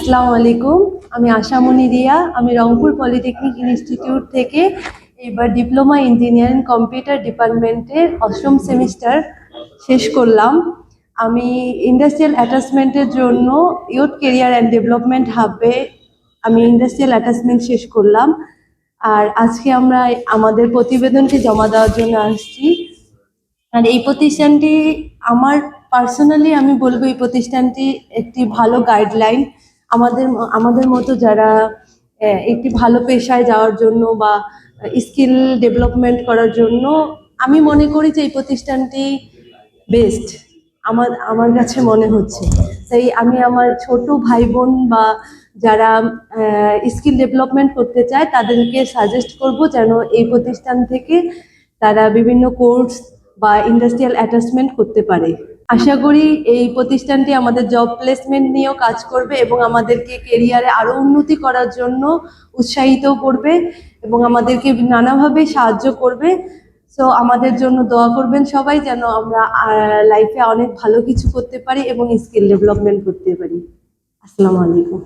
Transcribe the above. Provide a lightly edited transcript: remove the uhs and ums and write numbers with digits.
আসসালামু আলাইকুম। আমি আশামণি রিয়া। আমি রংপুর পলিটেকনিক ইনস্টিটিউট থেকে এবার ডিপ্লোমা ইঞ্জিনিয়ারিং কম্পিউটার ডিপার্টমেন্টের 8ম সেমিস্টার শেষ করলাম। আমি ইন্ডাস্ট্রিয়াল অ্যাটাচমেন্টের জন্য ইউথ কেরিয়ার অ্যান্ড ডেভেলপমেন্ট হাবে আমি ইন্ডাস্ট্রিয়াল অ্যাটাচমেন্ট শেষ করলাম। আর আজকে আমরা আমাদের প্রতিবেদনটি জমা দেওয়ার জন্য আসছি। আর এই প্রতিষ্ঠানটি আমার পার্সোনালি আমি বলবো এই প্রতিষ্ঠানটি একটি ভালো গাইডলাইন আমাদের আমাদের মতো যারা একটি ভালো পেশায় যাওয়ার জন্য বা স্কিল ডেভেলপমেন্ট করার জন্য আমি মনে করি যে এই প্রতিষ্ঠানটি বেস্ট আমার আমার কাছে মনে হচ্ছে। তাই আমি আমার ছোট ভাই বোন বা যারা স্কিল ডেভেলপমেন্ট করতে চায় তাদেরকে সাজেস্ট করব যেন এই প্রতিষ্ঠান থেকে তারা বিভিন্ন কোর্স বা ইন্ডাস্ট্রিয়াল অ্যাটাচমেন্ট করতে পারে। আশা করি এই প্রতিষ্ঠানটি আমাদের জব প্লেসমেন্ট নিয়েও কাজ করবে এবং আমাদেরকে কেরিয়ারে আরো উন্নতি করার জন্য উৎসাহিত করবে এবং আমাদেরকে নানাভাবে সাহায্য করবে। সো আমাদের জন্য দোয়া করবেন সবাই যেন আমরা লাইফে অনেক ভালো কিছু করতে পারি এবং স্কিল ডেভেলপমেন্ট করতে পারি। আসসালামু আলাইকুম।